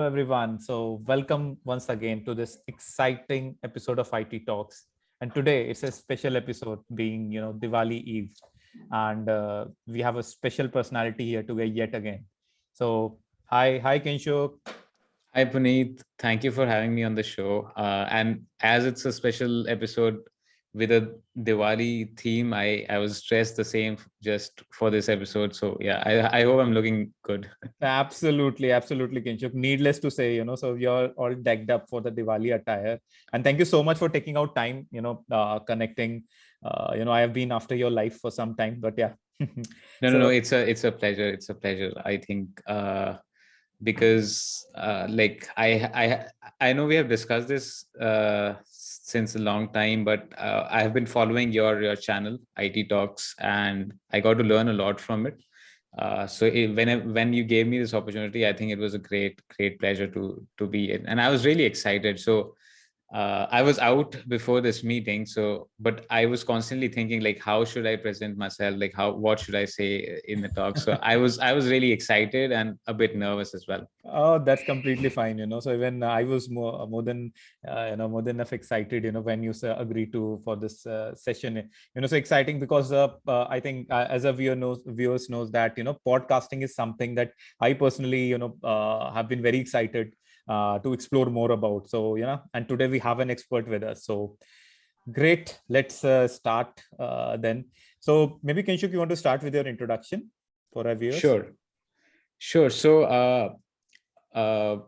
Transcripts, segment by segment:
everyone. So, welcome once again to this exciting episode of IT Talks. And today it's a special episode, being Diwali Eve, and we have a special personality here today yet again. So, hi Kinshuk. Hi, Puneet. Thank you for having me on the show. And as it's a special episode with a Diwali theme, I was dressed the same just for this episode. So yeah, I hope I'm looking good. Absolutely, Kinshuk. Needless to say, so you're all decked up for the Diwali attire. And thank you so much for taking out time, connecting. I have been after your life for some time, but yeah. No. So, It's a pleasure. It's a pleasure. I think because like I know we have discussed this since a long time, but I have been following your channel, IT Talks, and I got to learn a lot from it. When you gave me this opportunity, I think it was a great pleasure to be in, and I was really excited. So I was out before this meeting, but I was constantly thinking like, how should I present myself? Like, what should I say in the talk? So I was really excited and a bit nervous as well. oh, that's completely fine. So even I was more than enough excited. When you agreed to for this session. So exciting because I think as a viewers knows that podcasting is something that I personally have been very excited to explore more about. So and today we have an expert with us. So great. Let's start then. So maybe Kinshuk, you want to start with your introduction for our viewers? Sure, sure. So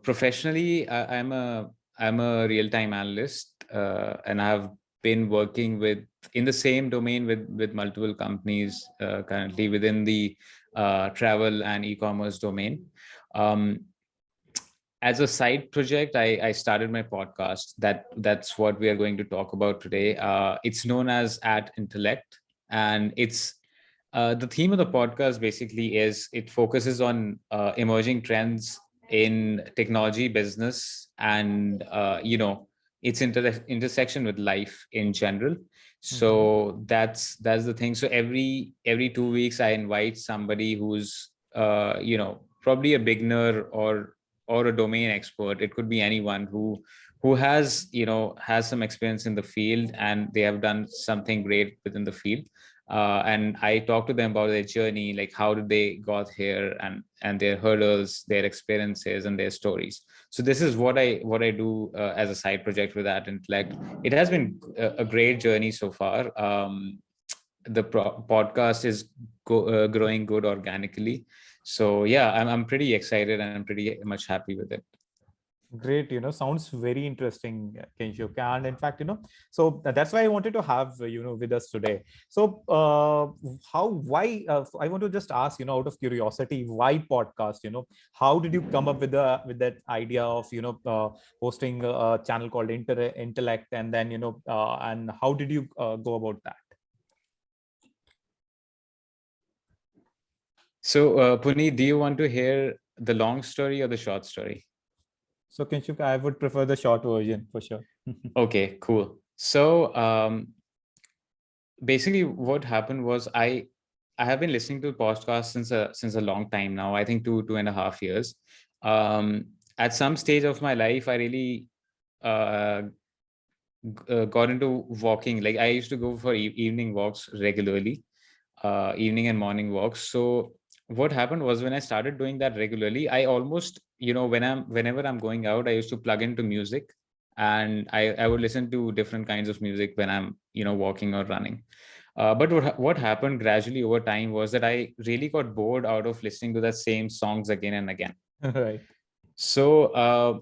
professionally, I'm a real-time analyst, and I've been working with in the same domain with multiple companies currently within the travel and e-commerce domain. Um, as a side project, I started my podcast. That's what we are going to talk about today. It's known as At Intellect, and it's the theme of the podcast basically is it focuses on emerging trends in technology, business, and its intersection with life in general. Mhm. So that's the thing. So every 2 weeks, I invite somebody who's probably a beginner or a domain expert. It could be anyone who has some experience in the field and they have done something great within the field, and I talk to them about their journey, like how did they got here, and their hurdles, their experiences, and their stories. So this is what I do as a side project with At Intellect. It has been a great journey so far. The podcast is growing good organically. So yeah, I'm pretty excited and I'm pretty much happy with it. Great, sounds very interesting, Kinshuk. And in fact, so that's why I wanted to have, with us today. So, I want to just ask, out of curiosity, why podcast? How did you come up with that idea of, hosting a channel called Intellect, and then, and how did you go about that? So Puneet, do you want to hear the long story or the short story? So, Kinshuk, I would prefer the short version for sure. Okay, cool. So basically what happened was I have been listening to podcasts since a long time now. I think 2.5 years. At some stage of my life, I really uh, got into walking. Like I used to go for evening walks regularly, evening and morning walks. So what happened was when I started doing that regularly, I almost, whenever I'm going out, I used to plug into music, and I would listen to different kinds of music when I'm walking or running. But what happened gradually over time was that I really got bored out of listening to the same songs again and again. Right. So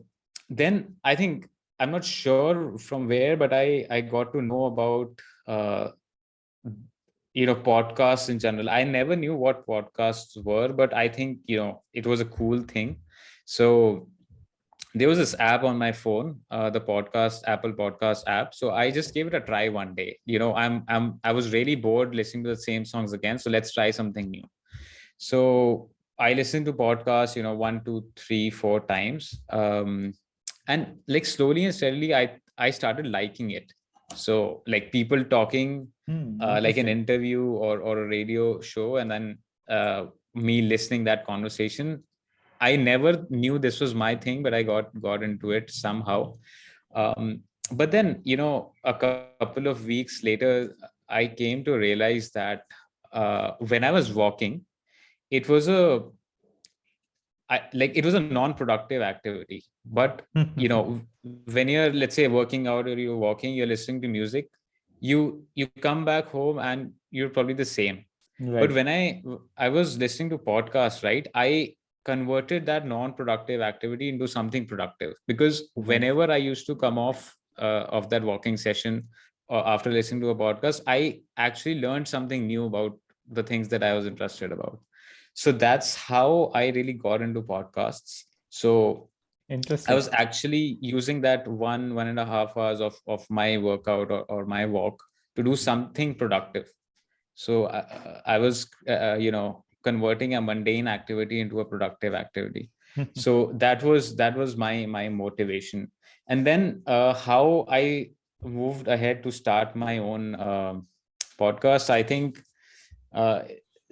then I think, I'm not sure from where, but I got to know about uh, podcasts in general. I never knew what podcasts were, but I think it was a cool thing. So there was this app on my phone, the podcast Apple Podcast app. So I just gave it a try one day. I was really bored listening to the same songs again, so let's try something new. So I listened to podcasts, one, two, three, four times, and like slowly and steadily, I started liking it. So like people talking, like an Interesting. interview or a radio show, and then me listening that conversation. I never knew this was my thing, but I got into it somehow. But then, a couple of weeks later, I came to realize that when I was walking, it was it was a non-productive activity. But when you're, let's say, working out or you're walking, you're listening to music, you come back home and you're probably the same. But Right. when I was listening to podcasts, right, I converted that non-productive activity into something productive, because Nice. whenever I used to come off of that walking session or after listening to a podcast, I actually learned something new about the things that I was interested about. So that's how I really got into podcasts. So I Interesting. was actually using that 1.5 hours of my workout or my walk to do something productive. So I was, converting a mundane activity into a productive activity. So that was my motivation. And then how I moved ahead to start my own podcast. I think uh,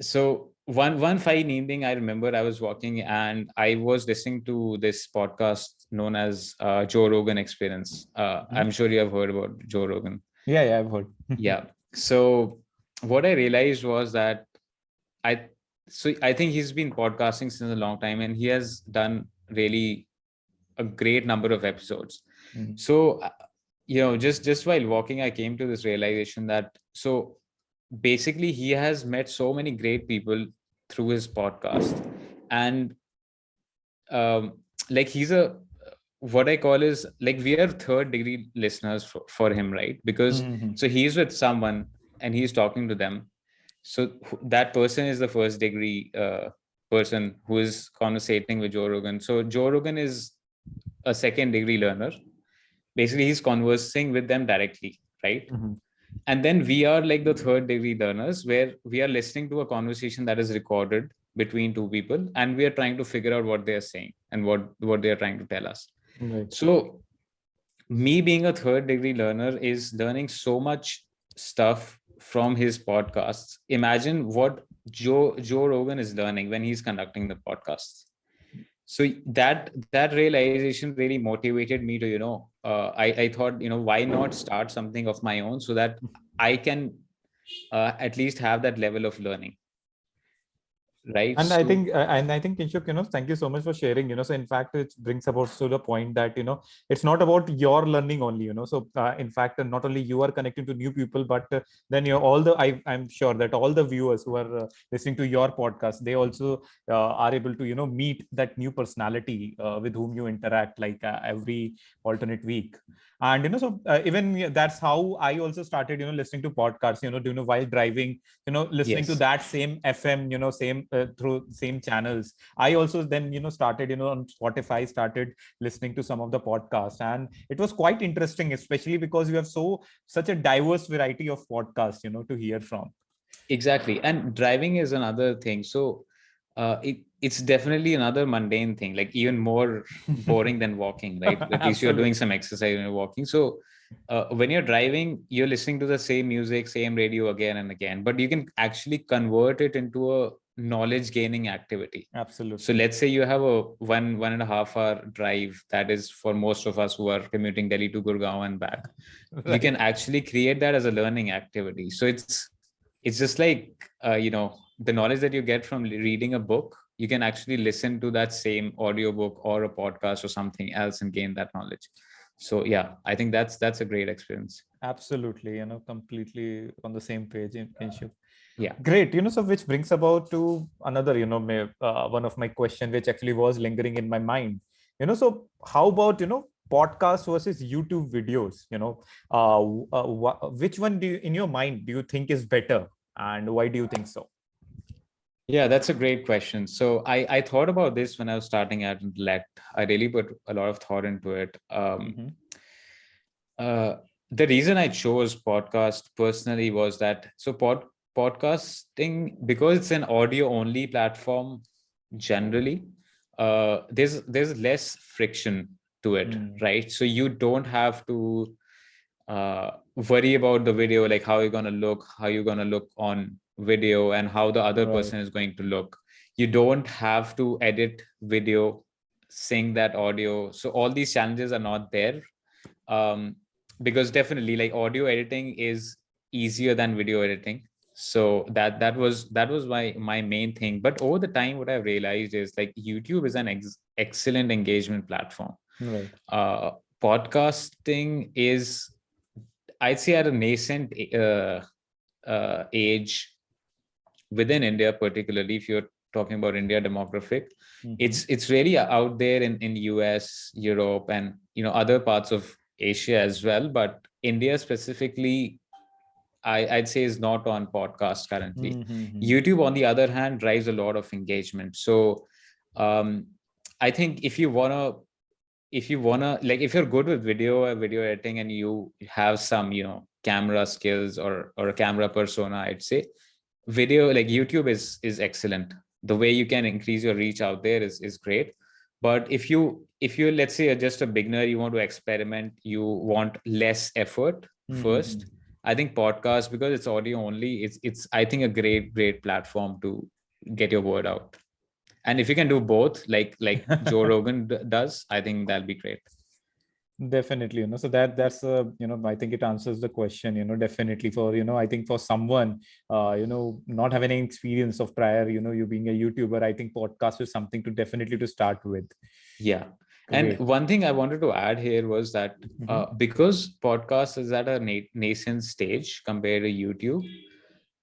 so. One fine evening, I remember I was walking and I was listening to this podcast known as Joe Rogan Experience. Mhm. I'm sure you have heard about Joe Rogan. Yeah, yeah, I've heard. Yeah. So what I realized was that I I think he's been podcasting since a long time and he has done really a great number of episodes. Mhm. So just while walking, I came to this realization that so basically he has met so many great people through his podcast. And um like he's a what I call is like we are third degree listeners for him, right? Because Mhm. so he's with someone and he's talking to them. So that person is the first degree person who is conversating with Joe Rogan. So Joe Rogan is a second degree learner. Basically, he's conversing with them directly, right? Mhm. And then we are like the third degree learners, where we are listening to a conversation that is recorded between two people, and we are trying to figure out what they are saying and what they are trying to tell us. Right. So me being a third degree learner is learning so much stuff from his podcasts. Imagine what Joe Rogan is learning when he's conducting the podcasts. So that realization really motivated me to I thought, why not start something of my own so that I can at least have that level of learning, right? So And I think, Kinshuk, thank you so much for sharing. So in fact, it brings about to the point that, it's not about your learning only. So in fact, not only you are connecting to new people, but then I'm sure that all the viewers who are listening to your podcast, they also are able to, meet that new personality with whom you interact like every alternate week. And so even that's how I also started listening to podcasts, while driving, listening to yes. that same FM, same through same channels. I also then started on Spotify, started listening to some of the podcasts, and it was quite interesting, especially because you have such a diverse variety of podcasts to hear from. Exactly. And driving is another thing. So it's definitely another mundane thing, like even more boring than walking, right? At least you're doing Absolutely. some exercise when you're walking. So when you're driving, you're listening to the same music, same radio again and again, but you can actually convert it into a knowledge gaining activity. So Absolutely. let's say you have a 1.5 hour drive that is for most of us who are commuting Delhi to Gurgaon and back. You can Right. actually create that as a learning activity. So it's just like the knowledge that you get from reading a book, you can actually listen to that same audiobook or a podcast or something else and gain that knowledge. So yeah, I think that's a great experience. Absolutely. Completely on the same page in Shiv. Yeah. Great. So which brings about to another, one of my question, which actually was lingering in my mind. So how about, podcast versus YouTube videos? Which one in your mind do you think is better, and why do you think so? Yeah, that's a great question. So I thought about this when I was starting at Intellect. I really put a lot of thought into it. Mm-hmm. Uh, the reason I chose podcast personally was that podcasting, because it's an audio only platform generally, there's less friction to it, Mm. right? So you don't have to worry about the video, like how you're going to look on video and how the other Right. person is going to look. You don't have to edit video, sync that audio. So all these challenges are not there. Because definitely like audio editing is easier than video editing. So that was my main thing. But over the time, what I've realized is like YouTube is an excellent engagement platform. Right. Podcasting is, I'd say, at a nascent age within India, particularly if you're talking about India demographic. It's really out there in US, Europe, and other parts of Asia as well. But India specifically, I'd say, is not on podcast currently. YouTube, on the other hand, drives a lot of engagement. So I think if you wanna like, if you're good with video editing and you have some camera skills or a camera persona, I'd say video, like YouTube is excellent. The way you can increase your reach out there is great. But if you let's say are just a beginner, you want to experiment, you want less effort first, I think podcast, because it's audio only, it's I think a great platform to get your word out. And if you can do both, like Joe Rogan does, I think that'll be great. Definitely, so that's I think it answers the question, definitely for, I think for someone, not having any experience of prior, you being a YouTuber, I think podcast is something to definitely to start with. Yeah. And one thing I wanted to add here was that because podcast is at a nascent stage compared to YouTube,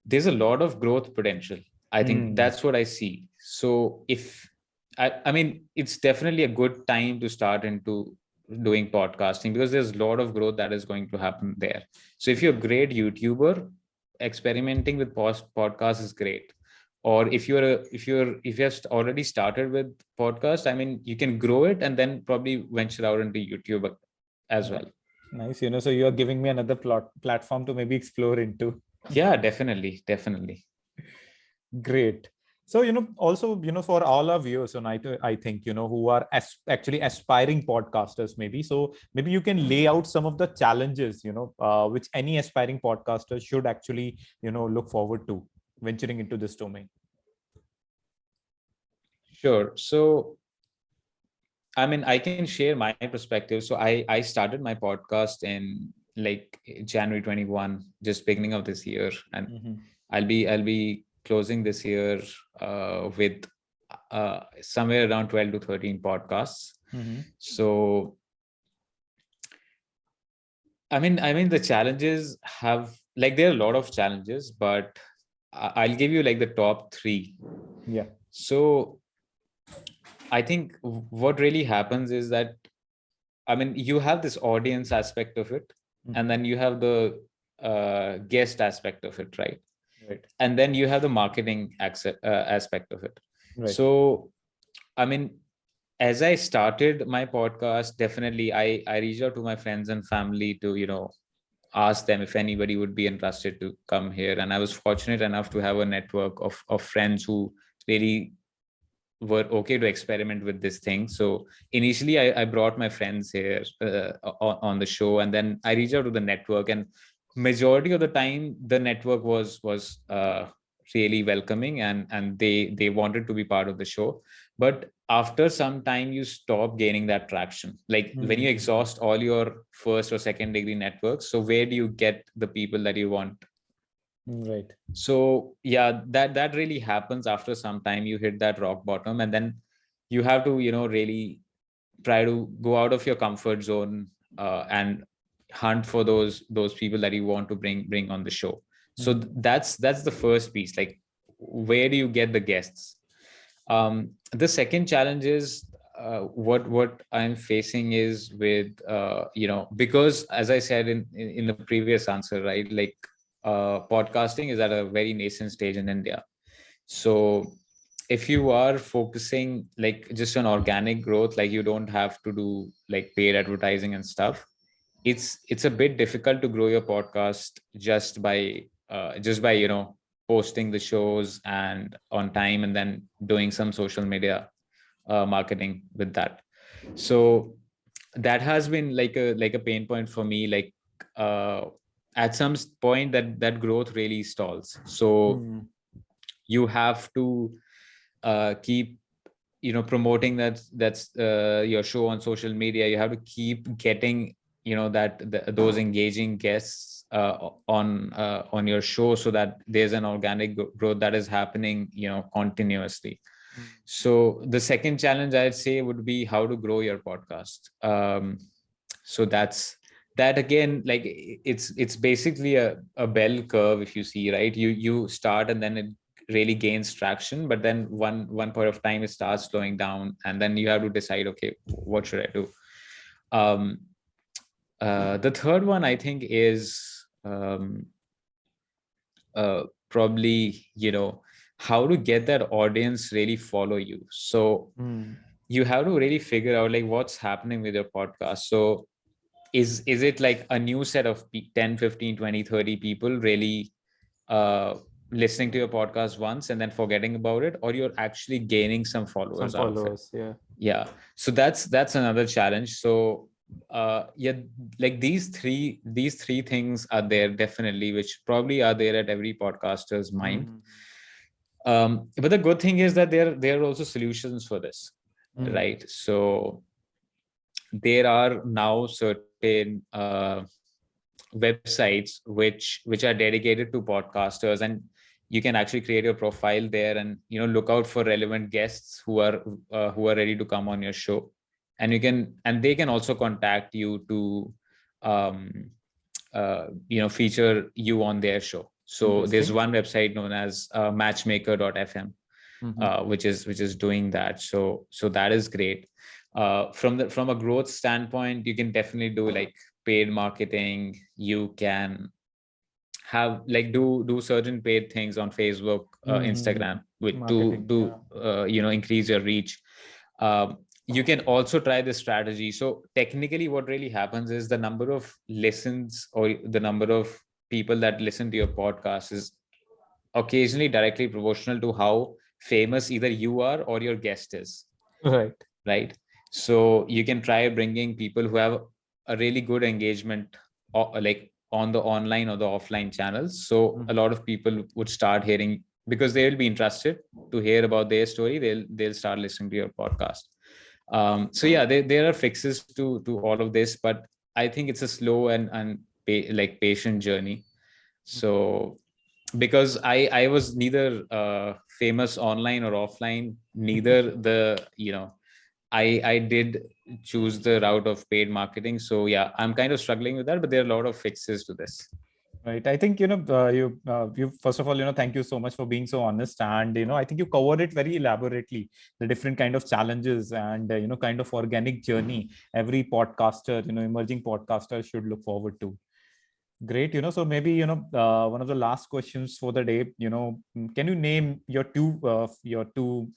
there's a lot of growth potential. I think that's what I see. So if I mean, it's definitely a good time to start into doing podcasting, because there's a lot of growth that is going to happen there. So if you're a great YouTuber, experimenting with podcasts is great. Or if you have already started with podcast, I mean, you can grow it and then probably venture out into YouTube as well. Nice. So you're giving me another platform to maybe explore into. Yeah, definitely. Great. So, also, for all our viewers, and I think, who are actually aspiring podcasters, maybe. So maybe you can lay out some of the challenges, which any aspiring podcaster should actually, look forward to venturing into this domain. Sure. So, I mean, I can share my perspective. So I started my podcast in like January 21, just beginning of this year. And I'll be closing this year with somewhere around 12 to 13 podcasts. So I mean the challenges have, like, there are a lot of challenges, but I'll give you like the top 3. Yeah. So I think what really happens is that, I mean, you have this audience aspect of it, and then you have the guest aspect of it, right? And then you have the marketing aspect of it. Right. So, I mean, as I started my podcast, definitely I reached out to my friends and family to, ask them if anybody would be interested to come here. And I was fortunate enough to have a network of friends who really were okay to experiment with this thing. So initially I brought my friends here on the show, and then I reached out to the network, and majority of the time the network was really welcoming, and they wanted to be part of the show. But after some time you stop gaining that traction, like when you exhaust all your first or second degree networks, so where do you get the people that you want? Right. So yeah, that really happens. After some time you hit that rock bottom, and then you have to really try to go out of your comfort zone and hunt for those people that you want to bring on the show. So that's the first piece, like where do you get the guests? The second challenge is what I'm facing is with because, as I said in the previous answer, right, like podcasting is at a very nascent stage in India. So if you are focusing like just on organic growth, like you don't have to do like paid advertising and stuff, it's a bit difficult to grow your podcast just by posting the shows and on time, and then doing some social media marketing with that. So that has been like a pain point for me. Like at some point that growth really stalls. So you have to keep promoting that's your show on social media. You have to keep getting those engaging guests on your show, so that there's an organic growth that is happening continuously. So the second challenge I'd say would be how to grow your podcast. So that again, like it's basically a bell curve, if you see, right? You start and then it really gains traction, but then one point of time it starts slowing down, and then you have to decide, okay, what should I do? The third one I think is probably how to get that audience really follow you. So you have to really figure out like what's happening with your podcast. So is it like a new set of 10, 15, 20, 30 people really listening to your podcast once and then forgetting about it, or you're actually gaining some followers out of it? Yeah. So that's another challenge. So like these three things are there definitely, which probably are there at every podcaster's mind. But the good thing is that there are also solutions for this, right? So there are now certain websites which are dedicated to podcasters, and you can actually create your profile there and look out for relevant guests who are ready to come on your show, and they can also contact you to feature you on their show. So there's one website known as matchmaker.fm, which is doing that. So that is great. From a growth standpoint, you can definitely do like paid marketing. You can have like do certain paid things on Facebook, Instagram, to increase your reach. You can also try this strategy. So technically what really happens is the number of listens or the number of people that listen to your podcast is occasionally directly proportional to how famous either you are or your guest is. Right. So you can try bringing people who have a really good engagement, like on the online or the offline channels. So a lot of people would start hearing, because they will be interested to hear about their story. They'll start listening to your podcast. So yeah, there are fixes to all of this, but I think it's a slow and patient journey. So because I was neither famous online or offline, neither I did choose the route of paid marketing. So yeah, I'm kind of struggling with that, but there are a lot of fixes to this. Right. I think, you first of all, thank you so much for being so honest. And, I think you covered it very elaborately, the different kind of challenges and, kind of organic journey every podcaster, emerging podcaster should look forward to. Great. So maybe, one of the last questions for the day, can you name your two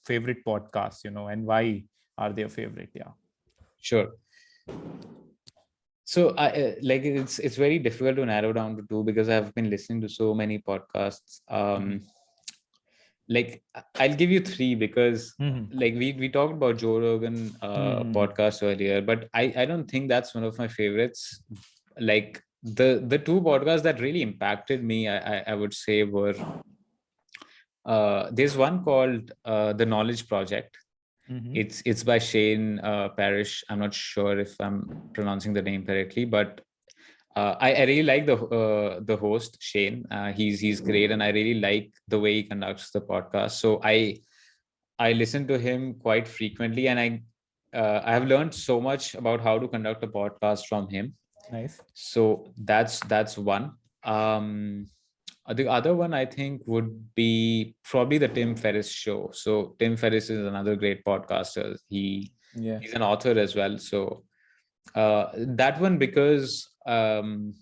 favorite podcasts, and why are they your favorite? Yeah. Sure. So like it's very difficult to narrow down to two because I've been listening to so many podcasts. Like I'll give you three because like we talked about Joe Rogan podcast earlier, but I don't think that's one of my favorites. Like the two podcasts that really impacted me, I would say were there's one called The Knowledge Project. It's by Shane Parrish. I'm not sure if I'm pronouncing the name correctly, but I really like the host Shane. He's great, and I really like the way he conducts the podcast. So I listen to him quite frequently, and I have learned so much about how to conduct a podcast from him. Nice. So that's one. The other one I think would be probably the Tim Ferriss show. So Tim Ferriss is another great podcaster. He's an author as well. So that one, because again,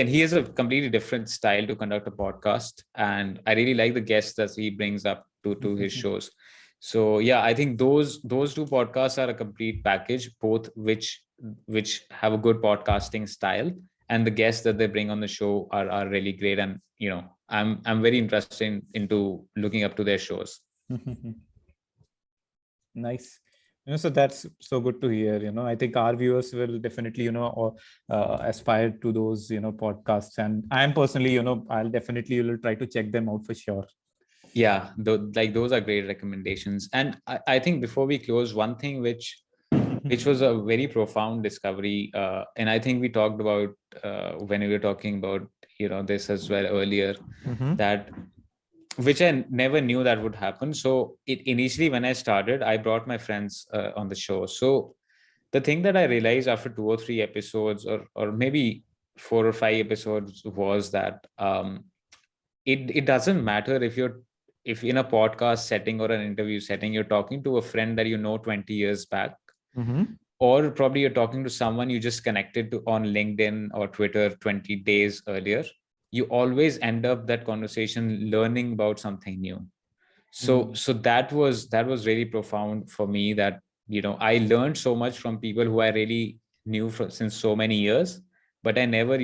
he has a completely different style to conduct a podcast, and I really like the guests that he brings up to his shows. So yeah, I think those two podcasts are a complete package, both which have a good podcasting style, and the guests that they bring on the show are really great. And I'm very interested into looking up to their shows. Nice. So that's so good to hear. I think our viewers will definitely, aspire to those, podcasts. And I am personally, I'll definitely try to check them out for sure. Yeah, like those are great recommendations. And I think before we close, one thing which was a very profound discovery, and I think we talked about when we were talking about this as well earlier, Mhm. that which I never knew that would happen. So it initially, when I started, I brought my friends on the show. So the thing that I realized after 2 or 3 episodes, or maybe 4 or 5 episodes, was that it doesn't matter if in a podcast setting or an interview setting you're talking to a friend that 20 years back, Mhm. or probably you're talking to someone you just connected to on LinkedIn or Twitter 20 days earlier. You always end up that conversation learning about something new. So that was really profound for me, that I learned so much from people who I really knew since so many years, but I never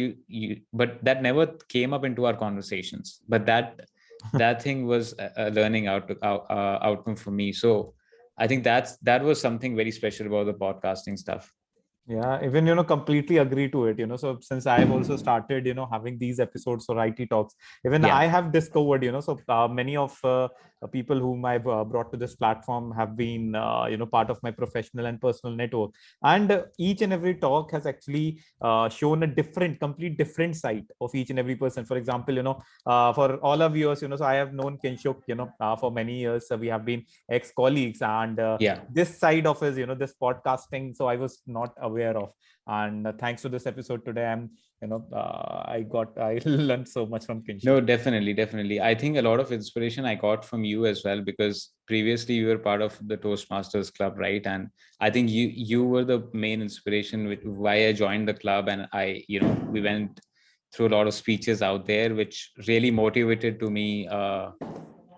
but that never came up into our conversations. But that thing was a learning outcome for me. So I think that was something very special about the podcasting stuff. Yeah, even completely agree to it. So since I have also started, having these episodes for IT talks, even Yeah. I have discovered, so many of people whom I've brought to this platform have been, part of my professional and personal network. And each and every talk has actually shown a complete different side of each and every person. For example, for all our viewers, so I have known Kinshuk, for many years. We have been ex-colleagues, and Yeah. this side of his, this podcasting, so I was not aware of. And thanks to this episode today, I learned so much from Kinshuk. No, definitely. I think a lot of inspiration I got from you as well, because previously you were part of the Toastmasters club, right? And I think you were the main inspiration with why I joined the club, and we went through a lot of speeches out there, which really motivated to me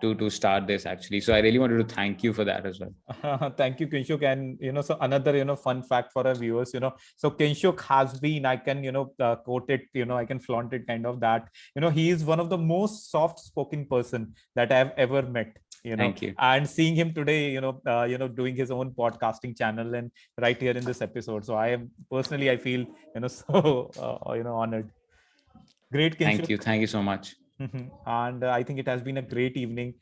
to start this actually. So I really wanted to thank you for that as well. Thank you, Kinshuk. And so another fun fact for our viewers, so Kinshuk has been, I can quote it, I can flaunt it, kind of that, he is one of the most soft spoken person that I've ever met. Thank you. And seeing him today, doing his own podcasting channel and right here in this episode, so I am personally, I feel so honored. Great, Thank you. Kinshuk. Thank you so much. And I think it has been a great evening.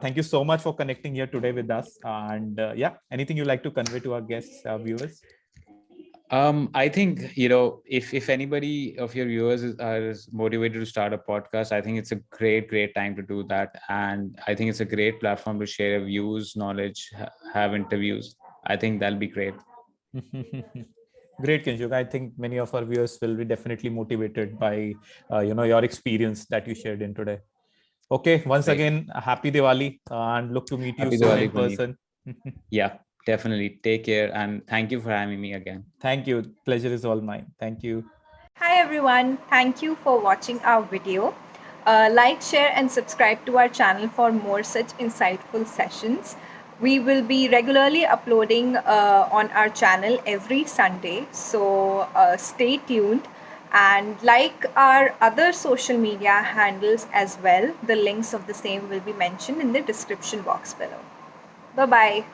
Thank you so much for connecting here today with us. And yeah, anything you'd like to convey to our guests, viewers? I think if anybody of your viewers is motivated to start a podcast, I think it's a great time to do that, and I think it's a great platform to share views, knowledge, have interviews. I think that'll be great. Great, Kinshuk. I think many of our viewers will be definitely motivated by your experience that you shared in today. Okay, once Right. again, happy Diwali, and look to meet you Happy soon Diwali, in Puneet. person. Yeah, definitely. Take care, and thank you for having me again. Thank you. Pleasure is all mine. Thank you. Hi everyone, thank you for watching our video. Like, share, and subscribe to our channel for more such insightful sessions. We will be regularly uploading on our channel every Sunday, so stay tuned and like our other social media handles as well. The links of the same will be mentioned in the description box below. Bye bye.